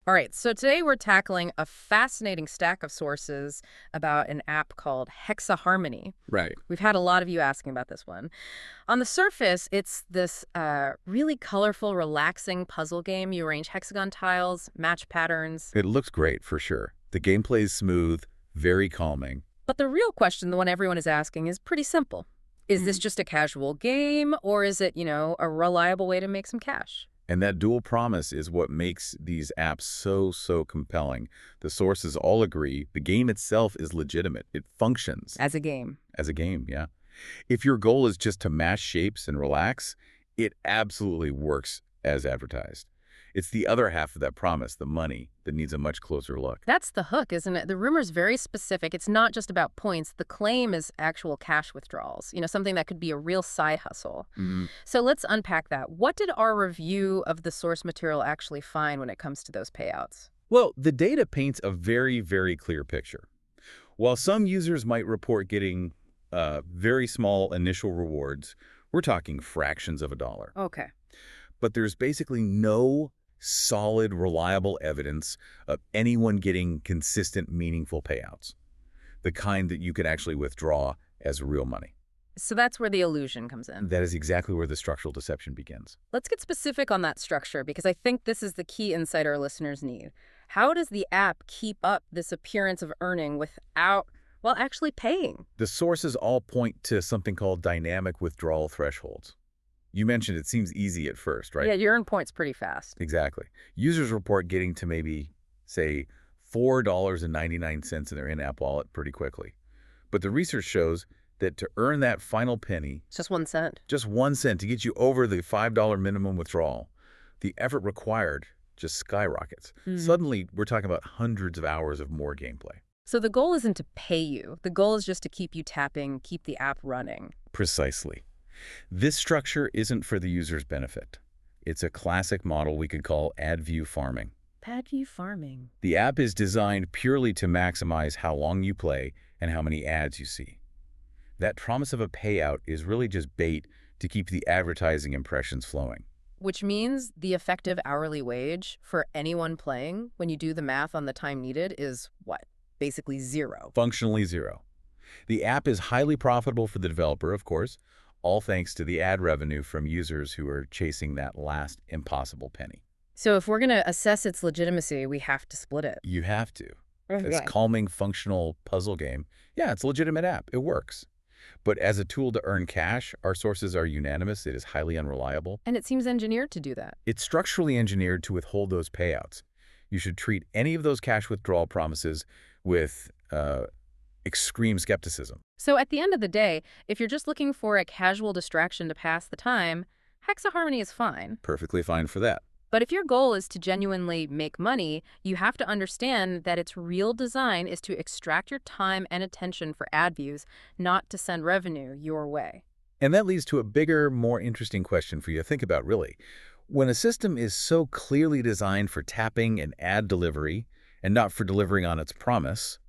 All right, so today we're tackling a fascinating stack of sources about an app called Hexa Harmoney. Right. We've had a lot of you asking about this one. On the surface, it's this really colorful, relaxing puzzle game. You arrange hexagon tiles, match patterns. It looks great for sure. The gameplay is smooth, very calming. But the real question, the one everyone is asking, is pretty simple. Is this just a casual game, or is it, a reliable way to make some cash? And that dual promise is what makes these apps so compelling. The sources all agree the game itself is legitimate. It functions As a game. as a game, yeah. If your goal is just to mash shapes and relax, it absolutely works as advertised. It's the other half of that promise, the money, that needs a much closer look. That's the hook, isn't it? The rumor's very specific. It's not just about points. The claim is actual cash withdrawals, something that could be a real side hustle. So let's unpack that. What did our review of the source material actually find when it comes to those payouts? Well, the data paints a very clear picture. While some users might report getting very small initial rewards, we're talking fractions of a dollar. Okay. But there's basically no solid, reliable evidence of anyone getting consistent, meaningful payouts, the kind that you can actually withdraw as real money. So that's where the illusion comes in. That is exactly where the structural deception begins. Let's get specific on that structure, because I think this is the key insight our listeners need. How does the app keep up this appearance of earning without, well, actually paying? The sources all point to something called dynamic withdrawal thresholds. You mentioned it seems easy at first, right? Yeah, you earn points pretty fast. Exactly. Users report getting to maybe, say, $4.99 in their in-app wallet pretty quickly. But the research shows that to earn that final penny, It's just 1 cent. just 1 cent to get you over the $5 minimum withdrawal, the effort required just skyrockets. Suddenly, we're talking about hundreds of hours of more gameplay. So the goal isn't to pay you. The goal is just to keep you tapping, keep the app running. Precisely. This structure isn't for the user's benefit. It's a classic model we could call ad view farming. Ad view farming. The app is designed purely to maximize how long you play and how many ads you see. That promise of a payout is really just bait to keep the advertising impressions flowing. Which means the effective hourly wage for anyone playing, when you do the math on the time needed, is what? Basically zero. Functionally zero. The app is highly profitable for the developer, of course, all thanks to the ad revenue from users who are chasing that last impossible penny. So if we're going to assess its legitimacy, we have to split it. You have to. This Okay. calming, functional puzzle game, yeah, it's a legitimate app. It works. But as a tool to earn cash, our sources are unanimous. It is highly unreliable. And it seems engineered to do that. It's structurally engineered to withhold those payouts. You should treat any of those cash withdrawal promises with extreme skepticism. So at the end of the day, if you're just looking for a casual distraction to pass the time, Hexa Harmoney is fine. Perfectly fine for that. But if your goal is to genuinely make money, you have to understand that its real design is to extract your time and attention for ad views, not to send revenue your way. And that leads to a bigger, more interesting question for you to think about, really. When a system is so clearly designed for tapping and ad delivery and not for delivering on its promise,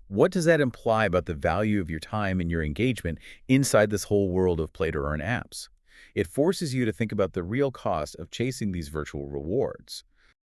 what does that imply about the value of your time and your engagement inside this whole world of play-to-earn apps? It forces you to think about the real cost of chasing these virtual rewards.